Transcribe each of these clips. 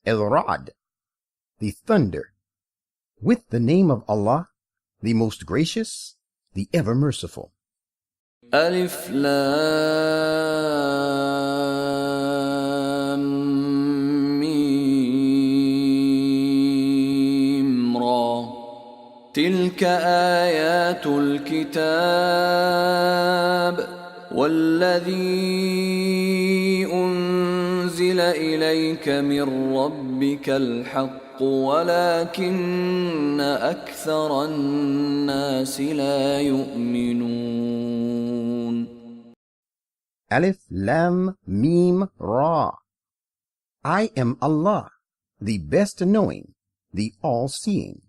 Ar-Rad, the thunder, with the name of Allah, the most gracious, the ever merciful. Alif Lam Mim Ra. تلك آيات الكتاب والذي أنزل إليك من ربك الحق ولكن أكثر الناس لا يؤمنون. Alif Lam Mim Ra. I am Allah, the best knowing, the all-seeing.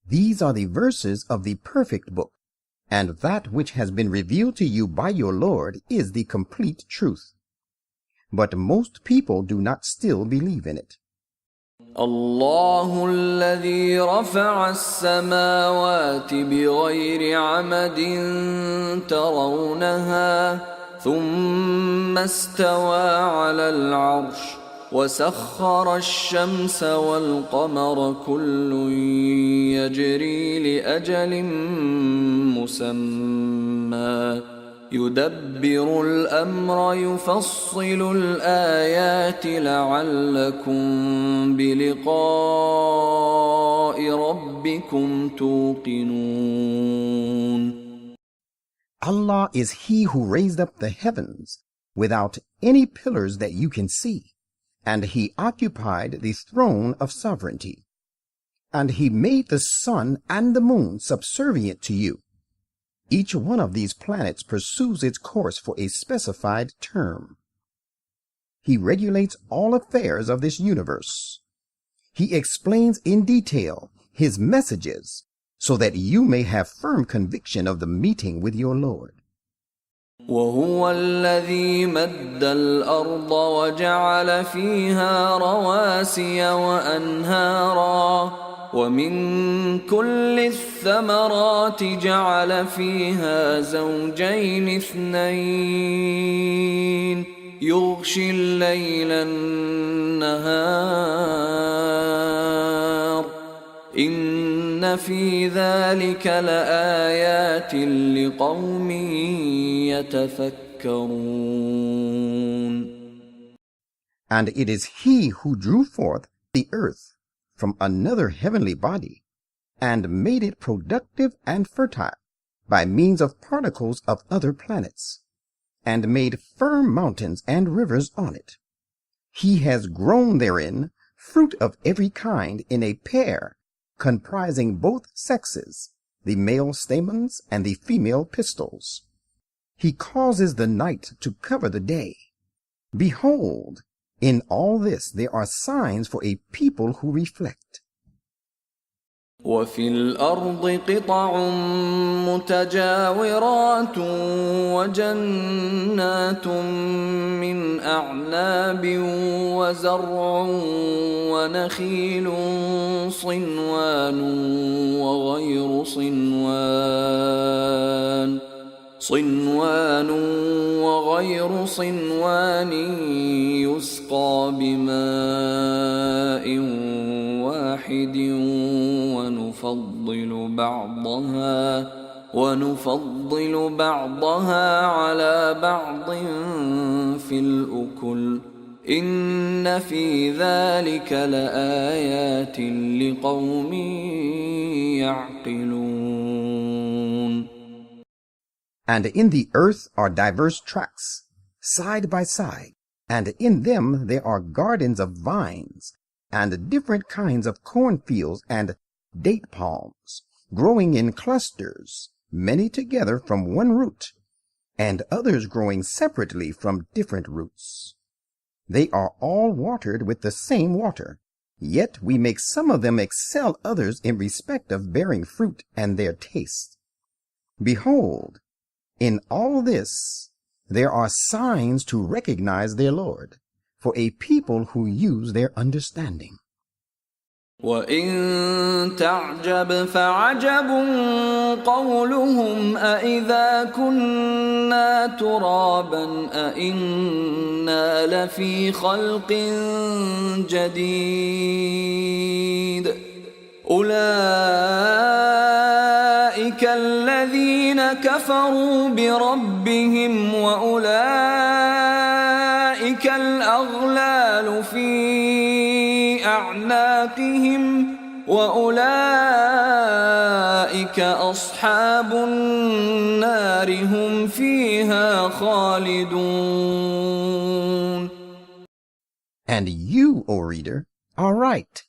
These are the verses of the perfect book, and that which has been revealed to you by your Lord is the complete truth. But most people do not still believe in it. الله الذي رفع السماوات بغير عمد ترونها ثم استوى على العرش وسخر الشمس والقمر كل يجري لأجل مسمى يدبر الأمر يفصل الآيات لعلكم بلقاء ربكم توقنون. Allah is He who raised up the heavens without any pillars that you can see, and He occupied the throne of sovereignty. And He made the sun and the moon subservient to you. Each one of these planets pursues its course for a specified term. He regulates all affairs of this universe. He explains in detail His messages so that you may have firm conviction of the meeting with your Lord. وهو الذي مد الأرض وجعل فيها رواسي وأنهارا ومن كل الثمرات جعل فيها زوجين اثنين يغشي الليل النهار إن في ذلك لآيات لقوم يتفكرون. And it is He who drew forth the earth from another heavenly body, and made it productive and fertile by means of particles of other planets, and made firm mountains and rivers on it. He has grown therein fruit of every kind in a pair, comprising both sexes, the male stamens and the female pistils. He causes the night to cover the day. Behold, in all this there are signs for a people who reflect. وفي الأرض قطع متجاورات وجنات من أعناب وزرع ونخيل صنوان وغير صنوان يسقى بماء واحد ونفضل بعضها على بعض في الأكل إن في ذلك لآيات لقوم يعقلون. And in the earth are diverse tracts, side by side, and in them there are gardens of vines, and different kinds of cornfields and date palms, growing in clusters, many together from one root, and others growing separately from different roots. They are all watered with the same water, yet we make some of them excel others in respect of bearing fruit and their taste. Behold, in all this there are signs to recognize their Lord, for a people who use their understanding. وَإِن تَعْجَبْ فَعَجَبٌ قَوْلُهُمْ أَإِذَا كُنَّا تُرَابًا أَإِنَّا لَفِي خَلْقٍ جَدِيدٍ أُولَئِكَ الَّذِينَ كَفَرُوا بِرَبِّهِمْ وَأُولَئِكَ الْأَغْلَالُ فِي أَعْنَاقِهِمْ وَأُولَئِكَ أَصْحَابُ النَّارِ هُمْ فِيهَا خَالِدُونَ. And you, O reader, are right,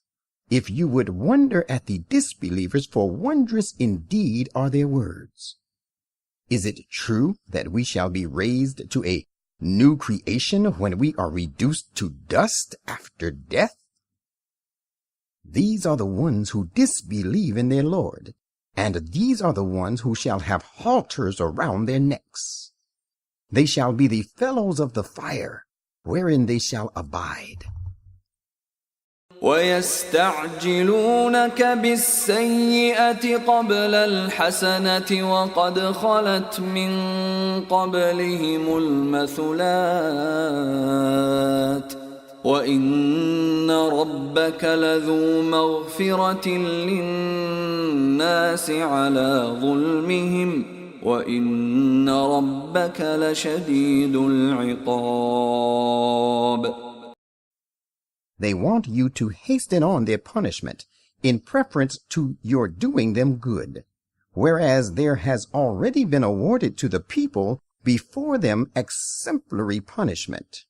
if you would wonder at the disbelievers, for wondrous indeed are their words. Is it true that we shall be raised to a new creation when we are reduced to dust after death? These are the ones who disbelieve in their Lord, and these are the ones who shall have halters around their necks. They shall be the fellows of the fire, wherein they shall abide. وَيَسْتَعْجِلُونَكَ بِالسَّيِّئَةِ قَبْلَ الْحَسَنَةِ وَقَدْ خَلَتْ مِنْ قَبْلِهِمُ الْمَثُلَاتُ وَإِنَّ رَبَّكَ لَذُو مَغْفِرَةٍ لِلنَّاسِ عَلَى ظُلْمِهِمْ وَإِنَّ رَبَّكَ لَشَدِيدُ الْعِقَابِ. They want you to hasten on their punishment in preference to your doing them good, whereas there has already been awarded to the people before them exemplary punishment.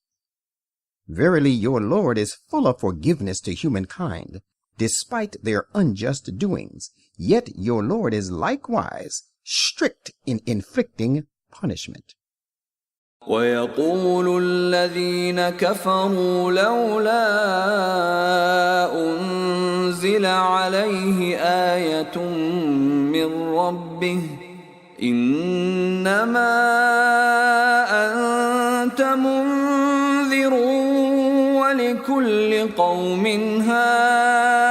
Verily, your Lord is full of forgiveness to humankind, despite their unjust doings, yet your Lord is likewise strict in inflicting punishment. وَيَقُولُ الَّذِينَ كَفَرُوا لَوْلَا أُنزِلَ عَلَيْهِ آيَةٌ مِّن رَّبِّهِ إِنَّمَا أَنتَ مُنذِرٌ وَلِكُلِّ قَوْمٍ هَادٍ.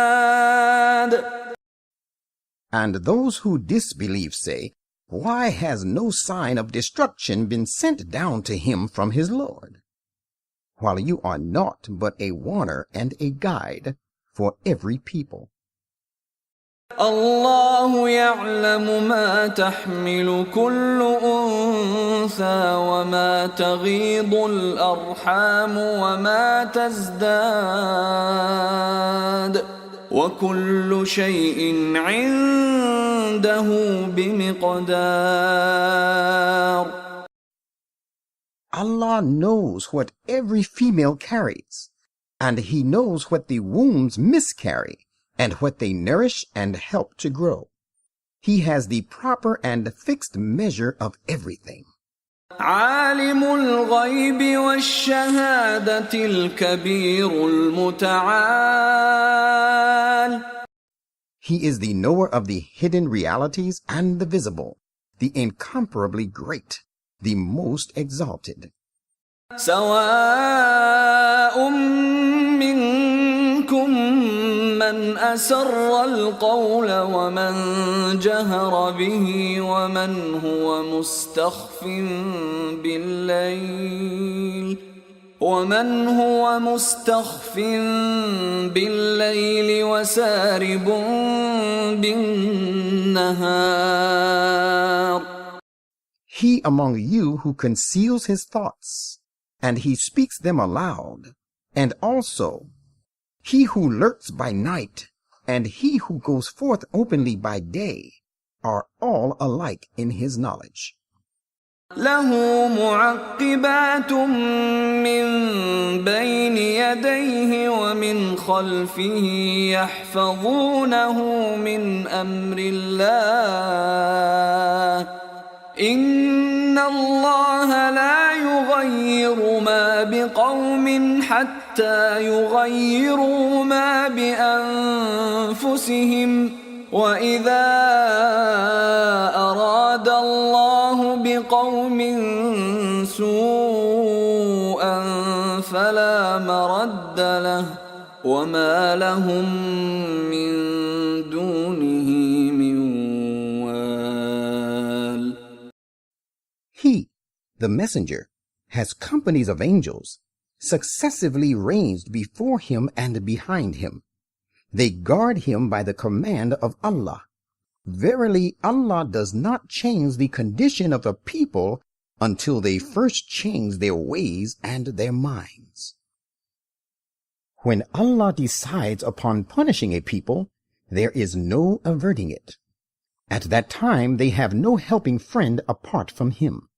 And those who disbelieve say, why has no sign of destruction been sent down to him from his Lord? While you are naught but a warner and a guide for every people. الله يعلم ما تحمل كل أنثى وما تغيض الأرحام وما تزداد وكل شيء عنده بمقدار. Allah knows what every female carries, and He knows what the wombs miscarry, and what they nourish and help to grow. He has the proper and fixed measure of everything. عالم الغيب والشهادة الكبير المتعال. He is the knower of the hidden realities and the visible, the incomparably great, the most exalted. سواء منكم من أسر القول ومن جهر به ومن هو مستخف بالليل وسارب بالنهار. He among you who conceals his thoughts, and he speaks them aloud, and also he who lurks by night, and he who goes forth openly by day, are all alike in his knowledge. له معقبات من بين يديه ومن خلفه يحفظونه من أمر الله إن الله لا يغير ما بقوم حتى يغيروا ما بأنفسهم وإذا أراد الله بقوم سوءا فلا مرد له وما لهم من دونه من وال. He, the messenger, has companies of angels, successively ranged before him and behind him. They guard him by the command of Allah. Verily, Allah does not change the condition of a people until they first change their ways and their minds. When Allah decides upon punishing a people, there is no averting it. At that time, they have no helping friend apart from Him.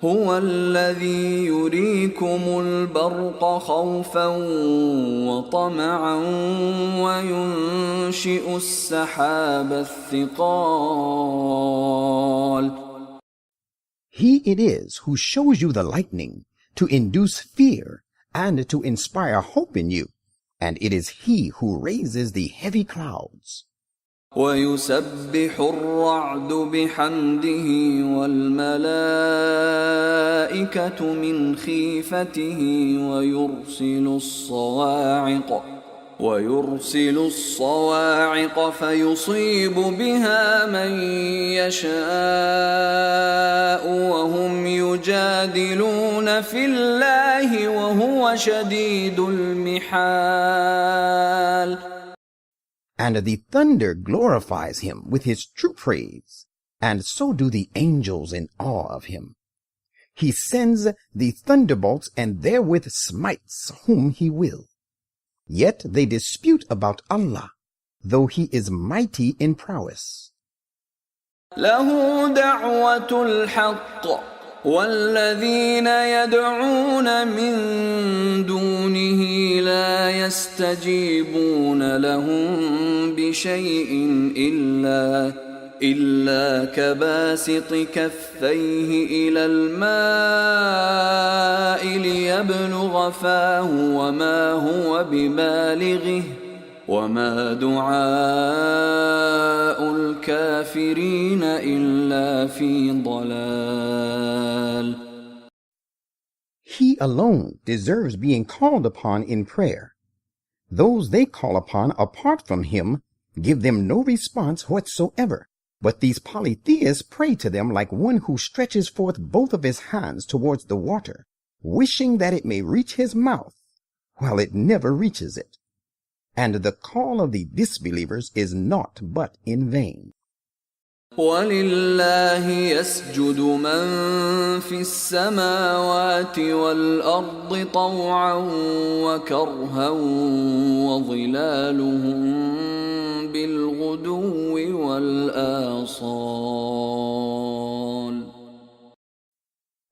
هو الذي يريكم البرق خوفا وطمعا وينشئ السحاب الثقال. He it is who shows you the lightning to induce fear and to inspire hope in you, and it is He who raises the heavy clouds. ويسبح الرعد بحمده والملائكة من خيفته ويرسل الصواعق فيصيب بها من يشاء وهم يجادلون في الله وهو شديد المحال. And the thunder glorifies Him with His true praise, and so do the angels in awe of Him. He sends the thunderbolts and therewith smites whom He will. Yet they dispute about Allah, though He is mighty in prowess. له دعوة الحق والذين يدعون من دونه لا يستجيبون لهم بشيء إلا كباسط كفيه إلى الماء ليبلغ فاه وما هو ببالغه وما دعاء الكافرين إلا في ضلال. He alone deserves being called upon in prayer. Those they call upon apart from Him give them no response whatsoever. But these polytheists pray to them like one who stretches forth both of his hands towards the water, wishing that it may reach his mouth, while it never reaches it. And the call of the disbelievers is naught but in vain. وَلِلَّهِ يَسْجُدُ مَن فِي السَّمَاوَاتِ وَالْأَرْضِ طَوْعًا وَكَرْهًا وَظِلَالُهُم بِالْغُدُوِّ وَالْآصَالِ.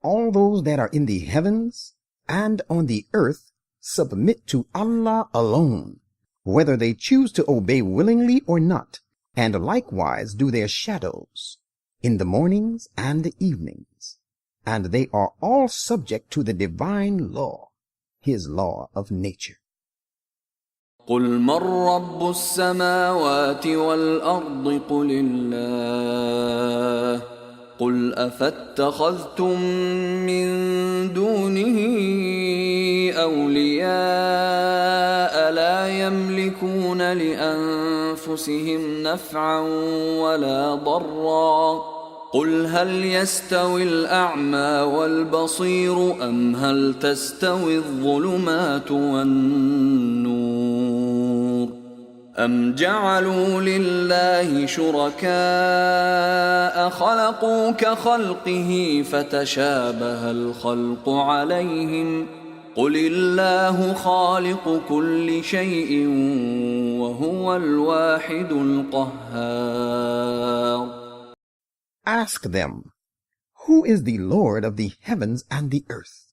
All those that are in the heavens and on the earth submit to Allah alone, whether they choose to obey willingly or not, and likewise do their shadows in the mornings and the evenings, and they are all subject to the divine law, His law of nature. قُلْ مَنْ رَبُّ السَّمَاوَاتِ وَالْأَرْضِ قُلِ اللَّهُ قُلْ أَفَاتَّخَذْتُم مِّن دُونِهِ أَوْلِيَاءَ لَا يَمْلِكُونَ لِأَنفُسِهِمْ نَفْعًا وَلَا ضَرًّا قُلْ هَلْ يَسْتَوِي الْأَعْمَى وَالْبَصِيرُ أَمْ هَلْ تَسْتَوِي الظُّلُمَاتُ وَالنُّورُ أَمْ جَعَلُوا لِلَّهِ شُرَكَاءَ خَلَقُوا كَخَلْقِهِ فَتَشَابَهَ الْخَلْقُ عَلَيْهِمْ قُلِ اللَّهُ خَالِقُ كُلِّ شَيْءٍ وَهُوَ الْوَاحِدُ الْقَهَّارُ. Ask them, who is the Lord of the heavens and the earth?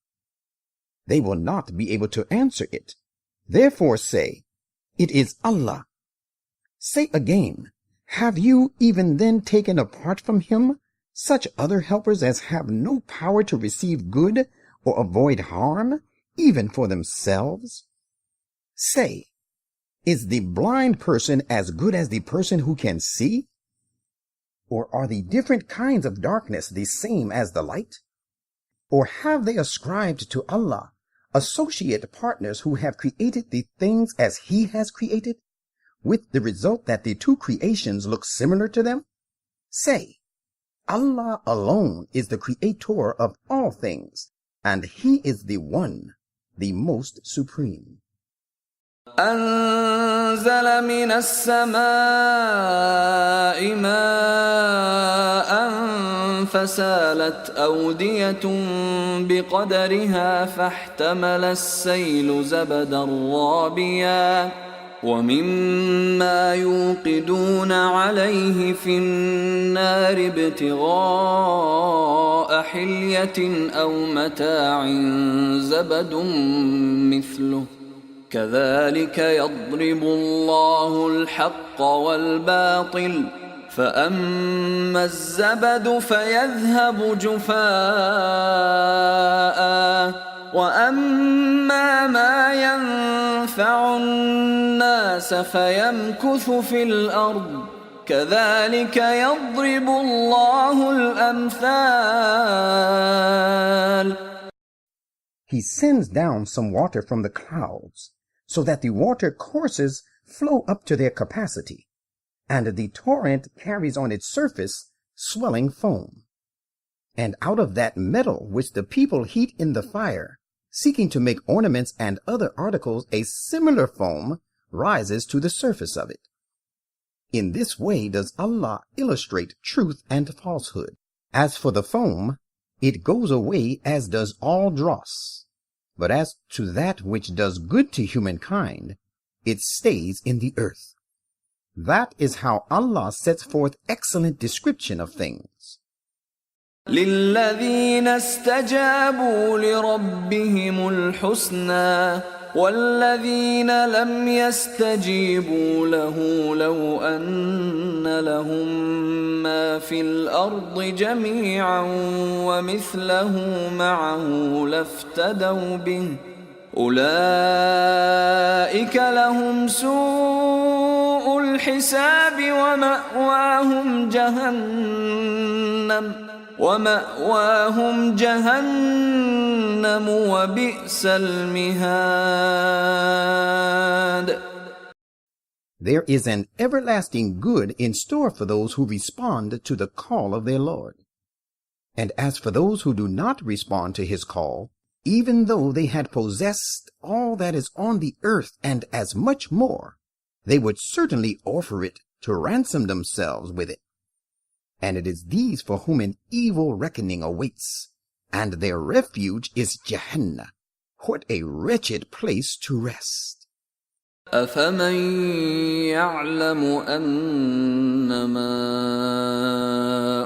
They will not be able to answer it. Therefore say, it is Allah. Say again, have you even then taken apart from Him such other helpers as have no power to receive good or avoid harm, even for themselves? Say, is the blind person as good as the person who can see? Or are the different kinds of darkness the same as the light? Or have they ascribed to Allah associate partners who have created the things as he has created, with the result that the two creations look similar to them? Say, Allah alone is the creator of all things, and he is the one, the most supreme. أنزل من السماء ماء فسالت أودية بقدرها فاحتمل السيل زبدا رابيا ومما يوقدون عليه في النار ابتغاء حلية أو متاع زبد مثله كذلك يضرب الله الحق والباطل فأما الزبد فيذهب جفاء وأما ما ينفع الناس فيمكث في الأرض كذلك يضرب الله الأمثال. He sends down some water from the clouds, so that the water courses flow up to their capacity, and the torrent carries on its surface swelling foam. And out of that metal which the people heat in the fire, seeking to make ornaments and other articles, a similar foam rises to the surface of it. In this way does Allah illustrate truth and falsehood. As for the foam, it goes away as does all dross. But as to that which does good to humankind, it stays in the earth. That is how Allah sets forth excellent description of things. للذين استجابوا لربهم الحسنى والذين لم يستجيبوا له لو أن لهم ما في الأرض جميعا ومثله معه لافتدوا به أولئك لهم سوء الحساب ومأواهم جهنم وبئس المهاد. There is an everlasting good in store for those who respond to the call of their Lord. And as for those who do not respond to his call, even though they had possessed all that is on the earth and as much more, they would certainly offer it to ransom themselves with it. And it is these for whom an evil reckoning awaits, and their refuge is Jahannam. What a wretched place to rest. أفمن يعلم أنما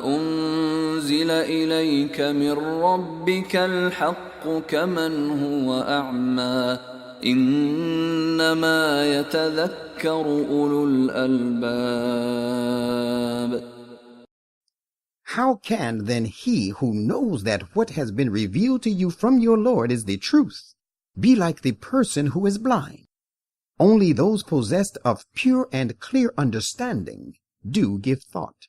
أنزل إليك من ربك الحق كمن هو أعمى إنما يتذكر أولو الألباب. How can then he who knows that what has been revealed to you from your Lord is the truth be like the person who is blind? Only those possessed of pure and clear understanding do give thought.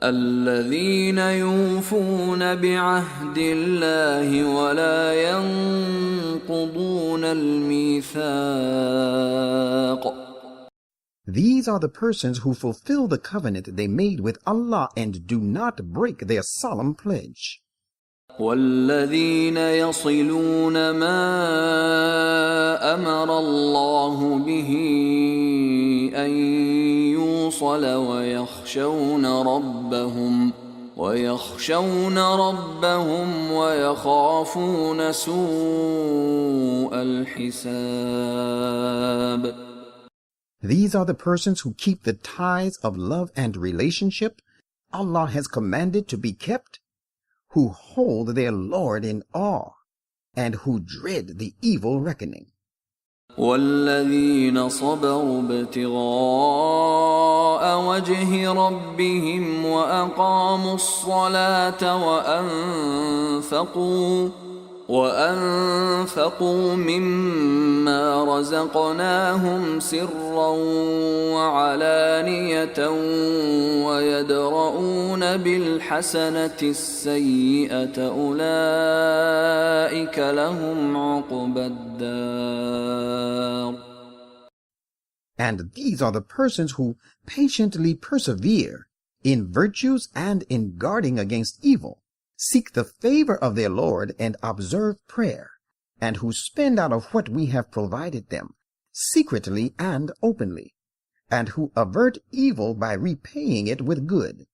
الذين يوفون بعهد الله ولا ينقضون الميثاق. These are the persons who fulfill the covenant they made with Allah and do not break their solemn pledge. والذين يصلون ما أمر الله به أن يوصل ويخشون ربهم ويخافون سوء الحساب. These are the persons who keep the ties of love and relationship Allah has commanded to be kept, who hold their Lord in awe, and who dread the evil reckoning. والذين صبروا ابتغاء وجه ربهم وأقاموا الصلاة وأنفقوا مما رزقناهم سرا وعلانية ويدرؤون بالحسنة السيئة أولئك لهم عقبى الدار. And these are the persons who patiently persevere in virtues and in guarding against evil, seek the favor of their Lord and observe prayer, and who spend out of what we have provided them, secretly and openly, and who avert evil by repaying it with good.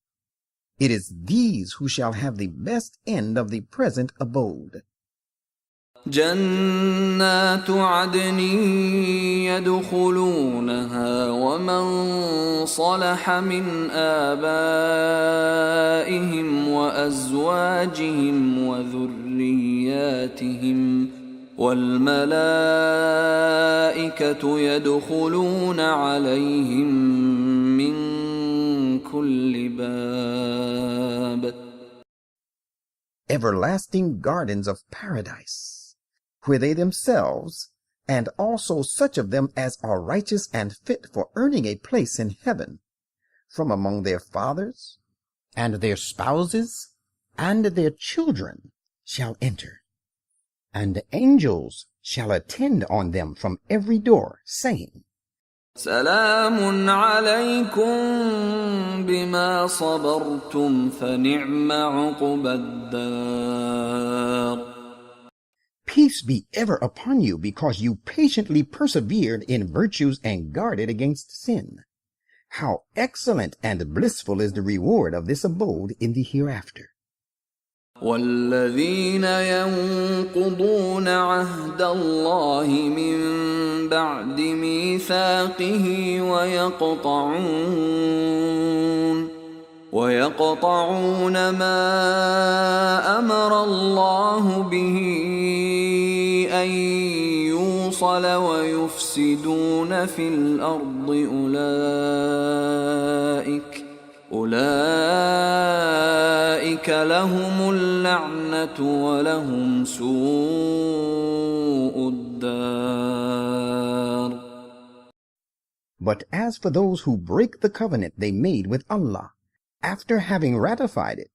It is these who shall have the best end of the present abode. جنات عدن يدخلونها ومن صلح من آبائهم وأزواجهم وذرياتهم والملائكة يدخلون عليهم من كل باب. Everlasting gardens of paradise, where they themselves, and also such of them as are righteous and fit for earning a place in heaven, from among their fathers, and their spouses, and their children, shall enter. And angels shall attend on them from every door, saying, سلام عليكم بما صبرتم فنعم عقبى الدار. Peace be ever upon you, because you patiently persevered in virtues and guarded against sin. How excellent and blissful is the reward of this abode in the hereafter. والذين ينقضون عهد الله من بعد ميثاقه ويقطعون ما أمر الله به أن يوصل ويفسدون في الأرض أولئك لهم اللعنة ولهم سوء الدار. But as for those who break the covenant they made with Allah, after having ratified it,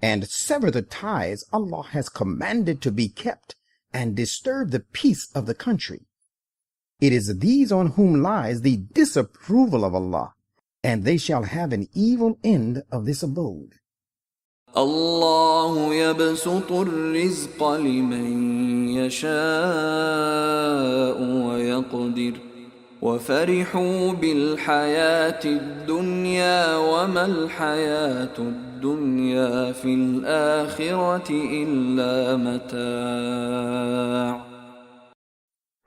and sever the ties Allah has commanded to be kept, and disturb the peace of the country, it is these on whom lies the disapproval of Allah, and they shall have an evil end of this abode. الله يبسط الرزق لمن يشاء ويقدر وفرحوا بالحياة الدنيا وما الحياة الدنيا في الآخرة إلا متاع.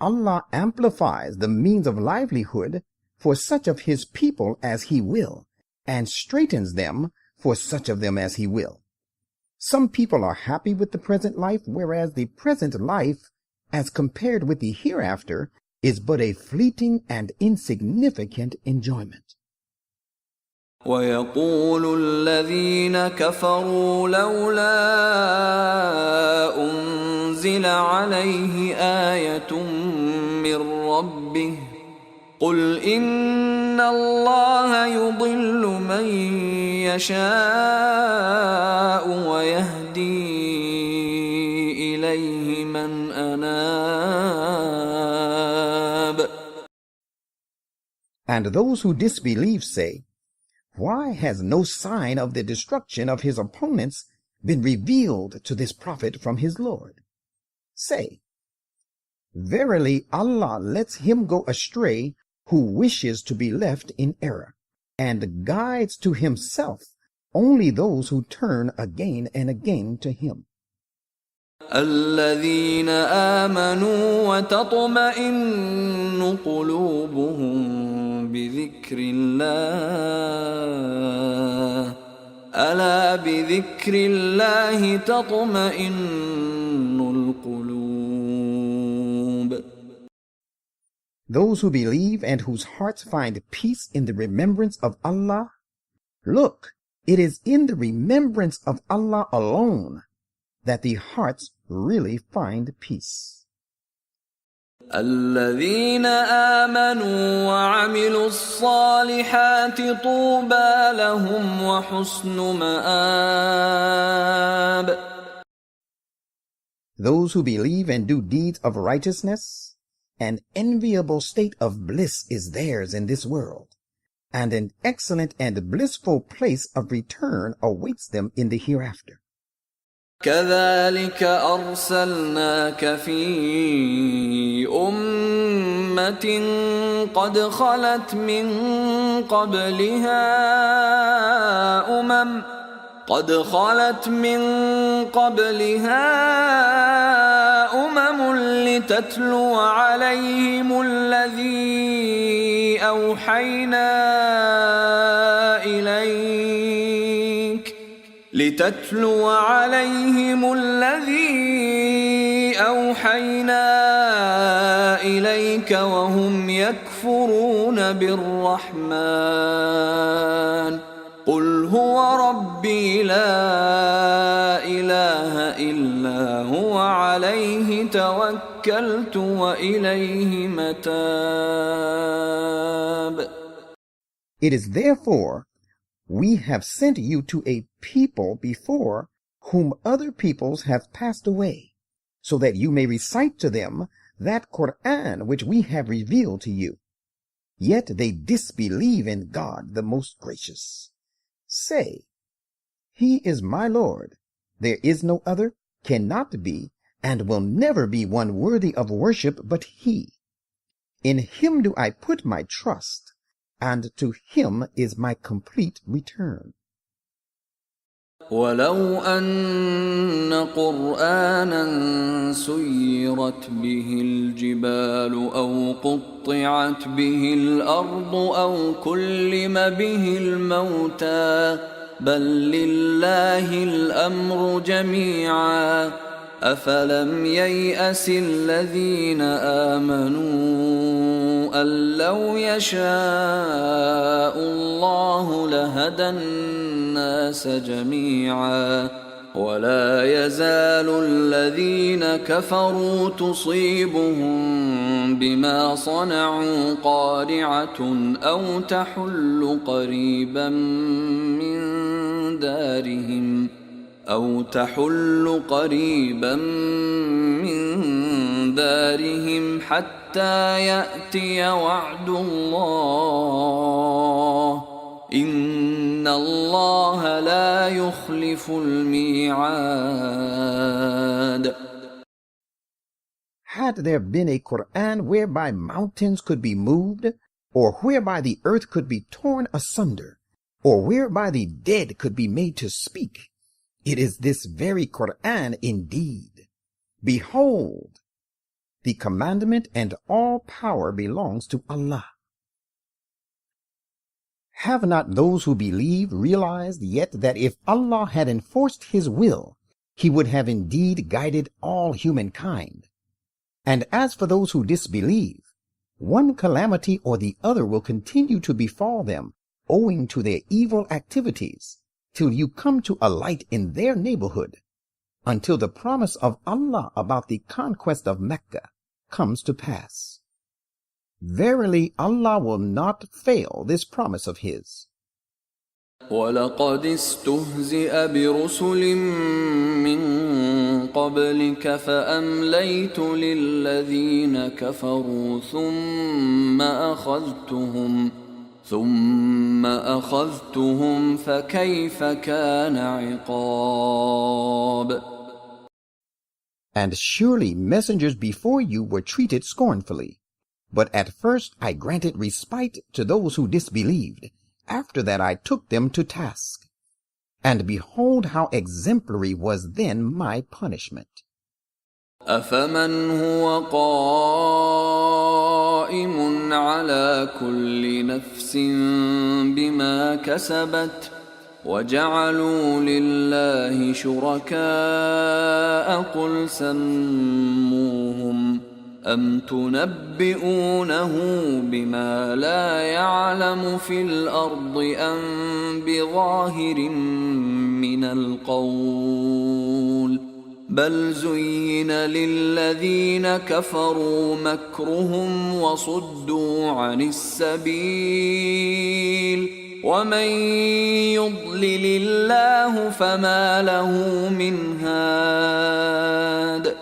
Allah amplifies the means of livelihood for such of his people as he will, and straightens them for such of them as he will. Some people are happy with the present life, whereas the present life, as compared with the hereafter, is but a fleeting and insignificant enjoyment. ويقول الذين كفروا لولا أنزل عليه آية من ربه قل إن الله يضل من يشاء ويهدي إليه من أناب. And those who disbelieve say, why has no sign of the destruction of his opponents been revealed to this prophet from his Lord? Say, verily Allah lets him go astray who wishes to be left in error, and guides to himself only those who turn again and again to him. الذين آمنوا وتطمئن قلوبهم بذكر الله ألا بذكر الله تطمئن القلوب. Those who believe and whose hearts find peace in the remembrance of Allah, look, it is in the remembrance of Allah alone that the hearts really find peace. الذين آمنوا وعملوا الصالحات طوبى لهم وحسن مآب. Those who believe and do deeds of righteousness, an enviable state of bliss is theirs in this world, and an excellent and blissful place of return awaits them in the hereafter. كذلك أرسلناك في أمة قد خلت من قبلها أمم لتتلو عليهم الذي أوحينا إليك وهم يكفرون بالرحمن قل هو ربي لا إله إلا هو عليه توكلت وإليه متاب. It is therefore we have sent you to a people before whom other peoples have passed away, so that you may recite to them that Quran which we have revealed to you. Yet they disbelieve in God the most gracious. Say, He is my Lord. There is no other, cannot be, and will never be one worthy of worship but He. In Him do I put my trust, and to Him is my complete return. ولو أن قرآنا سيرت به الجبال أو قطعت به الأرض أو كلم به الموتى بل لله الأمر جميعا أفلم ييأس الذين آمنوا أن لو يشاء الله لهدى الناس جميعا ولا يزال الذين كفروا تصيبهم بما صنعوا قارعة أو تحل قريبا من دارهم حتى يأتي وعد الله إن الله لا يخلف الميعاد. Had there been a Quran whereby mountains could be moved, or whereby the earth could be torn asunder, or whereby the dead could be made to speak, it is this very Quran indeed. Behold, the commandment and all power belongs to Allah. Have not those who believe realized yet that if Allah had enforced His will, He would have indeed guided all humankind? And as for those who disbelieve, one calamity or the other will continue to befall them owing to their evil activities, till you come to a light in their neighborhood, until the promise of Allah about the conquest of Mecca comes to pass. Verily, Allah will not fail this promise of His. وَلَقَدِ اسْتُهْزِئَ بِرُسُلٍ مِّن قَبْلِكَ فَأَمْلَيْتُ لِلَّذِينَ كَفَرُوا ثُمَّ أَخَذْتُهُمْ فَكَيْفَ كَانَ عِقَابِ. And surely messengers before you were treated scornfully. But at first I granted respite to those who disbelieved. After that I took them to task. And behold how exemplary was then my punishment. أَفَمَنْ هُوَ قَائِمٌ عَلَى كُلِّ نَفْسٍ بِمَا كَسَبَتْ وَجَعَلُوا لِلَّهِ شُرَكَاءَ قُلْ سَمُّوهُمْ أَمْ تُنَبِّئُونَهُ بِمَا لَا يَعْلَمُ فِي الْأَرْضِ أَمْ بِظَاهِرٍ مِّنَ الْقَوْلِ بل زين للذين كفروا مكرهم وصدوا عن السبيل ومن يضلل الله فما له من هاد.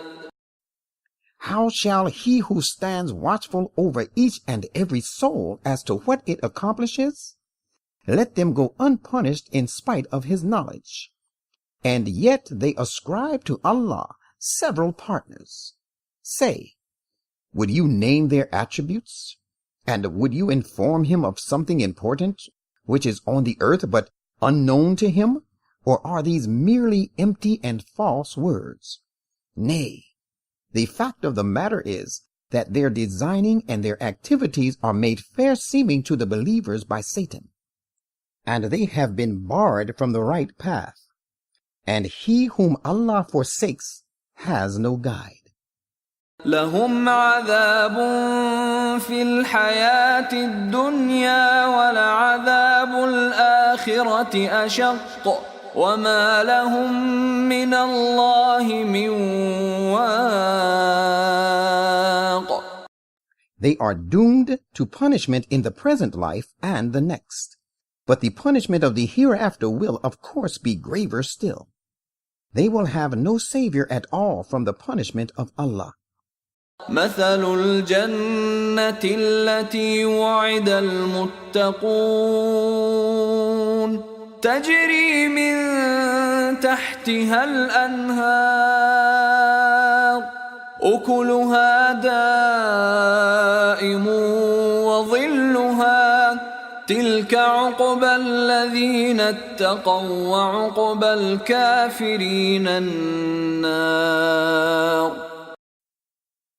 How shall he who stands watchful over each and every soul as to what it accomplishes? Let them go unpunished in spite of his knowledge. And yet they ascribe to Allah several partners. Say, would you name their attributes? And would you inform him of something important which is on the earth but unknown to him? Or are these merely empty and false words? Nay, the fact of the matter is that their designing and their activities are made fair-seeming to the believers by Satan, and they have been barred from the right path. And he whom Allah forsakes has no guide. لهم عذاب في الحياة الدنيا ولعذاب الآخرة أشق وما لهم من الله من واق. They are doomed to punishment in the present life and the next. But the punishment of the hereafter will, of course, be graver still. They will have no savior at all from the punishment of Allah. مثل الجنة التي وعد المتقون تجري من تحتها الأنهار أكلها دائم وظلها تلك عقبى الذين اتقوا وعقبى الكافرين النار.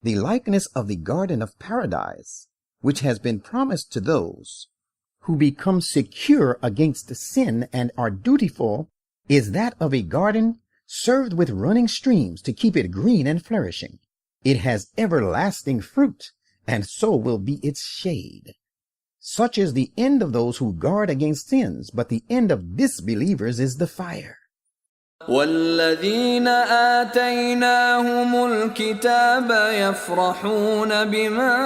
The likeness of the garden of paradise, which has been promised to those who become secure against sin and are dutiful, is that of a garden served with running streams to keep it green and flourishing. It has everlasting fruit, and so will be its shade. Such is the end of those who guard against sins, but the end of disbelievers is the fire. والذين آتيناهم الكتاب يفرحون بما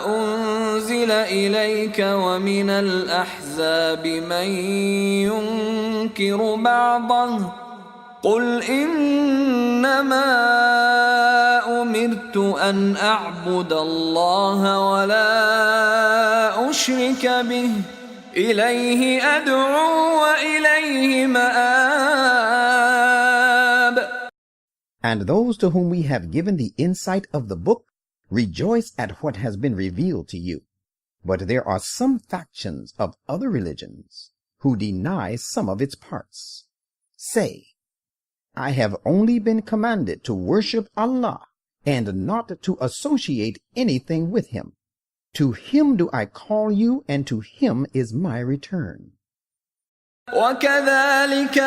أنزل إليك ومن الأحزاب من ينكر بعضه قل إنما أمرت أن أعبد الله ولا أشرك به إليه أدعو وإليه مآب. And those to whom we have given the insight of the book rejoice at what has been revealed to you. But there are some factions of other religions who deny some of its parts. Say, I have only been commanded to worship Allah and not to associate anything with him. To him do I call you, and to him is my return. وكذلك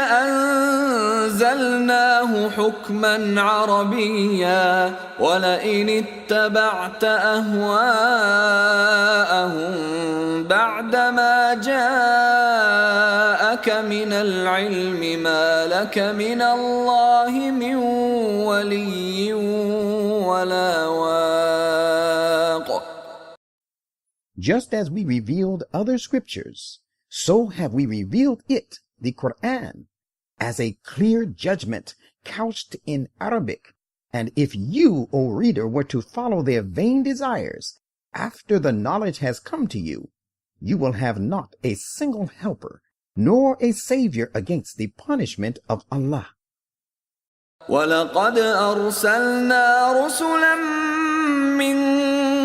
أنزلناه حكما عربيا ولئن اتبعت أهواءهم بعدما جاءك من العلم ما لك من الله من ولي ولا واق. Just as we revealed other scriptures, so have we revealed it, the Quran, as a clear judgment couched in Arabic. And if you, O reader, were to follow their vain desires after the knowledge has come to you, you will have not a single helper, nor a savior against the punishment of Allah. وَلَقَدْ أَرْسَلْنَا رُسُلًا مِّن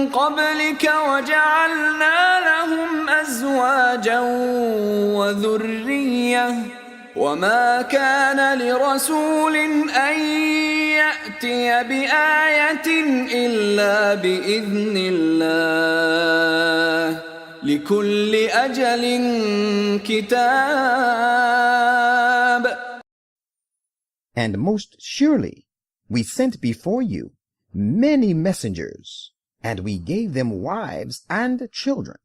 قبلك وجعلنا لهم أزواجا وذرية وما كان لرسول أن يأتي بآية إلا بإذن الله لكل أجل كتاب. And most surely we sent before you many messengers, and we gave them wives and children.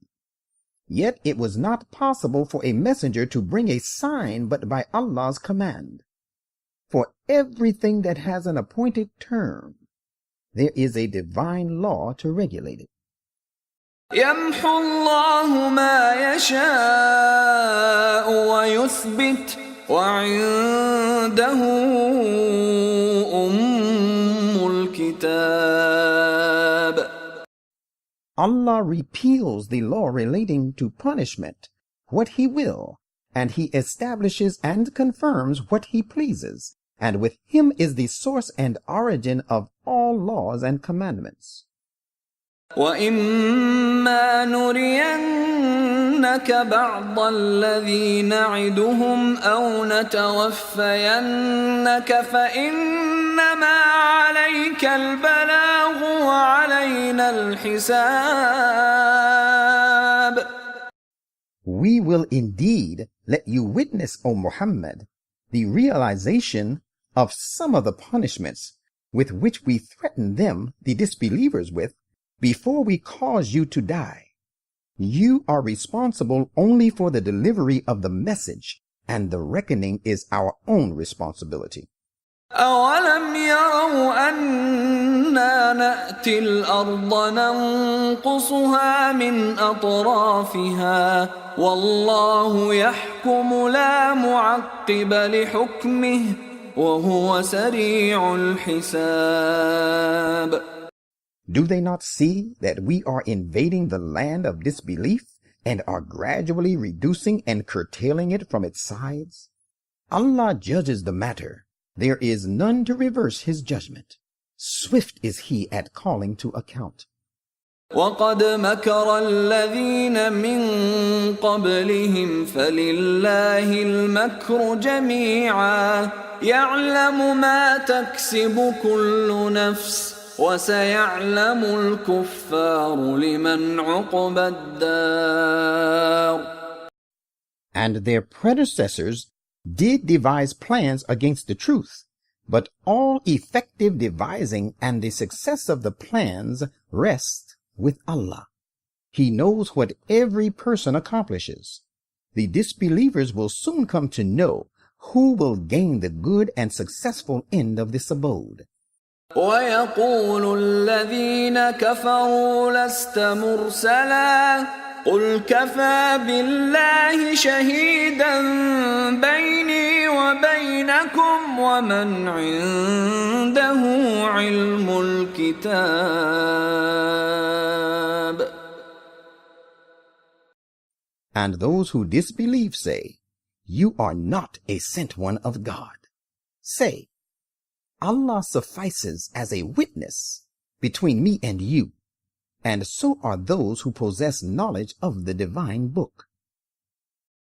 Yet it was not possible for a messenger to bring a sign but by Allah's command. For everything that has an appointed term, there is a divine law to regulate it. يمحو الله ما يشاء ويثبت وعنده أم الكتاب. Allah repeals the law relating to punishment, what He will, and He establishes and confirms what He pleases, and with Him is the source and origin of all laws and commandments. وَإِمَّا نُرِيَنَّكَ بَعْضَ الَّذِي نَعِدُهُمْ أَوْ نَتَوَفَّيَنَّكَ فَإِنَّمَا عَلَيْكَ الْبَلَاغُ وَعَلَيْنَا الْحِسَابُ. We will indeed let you witness, O Muhammad, the realization of some of the punishments with which we threaten them, the disbelievers, with, before we cause you to die. You are responsible only for the delivery of the message, and the reckoning is our own responsibility. أَوَلَمْ يَرَوْا أَنَّا نَأْتِي الْأَرْضَ نَنقُصُهَا مِنْ أَطْرَافِهَا وَاللَّهُ يَحْكُمُ لَا مُعَقِّبَ لِحُكْمِهِ وَهُوَ سَرِيعُ الْحِسَابِ. Do they not see that we are invading the land of disbelief and are gradually reducing and curtailing it from its sides? Allah judges the matter. There is none to reverse His judgment. Swift is He at calling to account. وَقَدْ مَكَرَ الَّذِينَ مِنْ قَبْلِهِمْ فَلِلَّهِ الْمَكْرُ جَمِيعًا يَعْلَمُ مَا تَكْسِبُ كُلُّ نَفْسٍ وَسَيَعْلَمُ الْكُفَّارُ لِمَنْ عُقْبَى الدَّارِ. And their predecessors did devise plans against the truth, but all effective devising and the success of the plans rest with Allah. He knows what every person accomplishes. The disbelievers will soon come to know who will gain the good and successful end of this abode. وَيَقُولُ الَّذِينَ كَفَرُوا لَسْتَ مُرْسَلًا قُلْ كَفَى بِاللَّهِ شَهِيدًا بَيْنِي وَبَيْنَكُمْ وَمَنْ عِندَهُ عِلْمُ الْكِتَابِ. And those who disbelieve say, You are not a sent one of God. Say, Allah suffices as a witness between me and you, and so are those who possess knowledge of the divine book.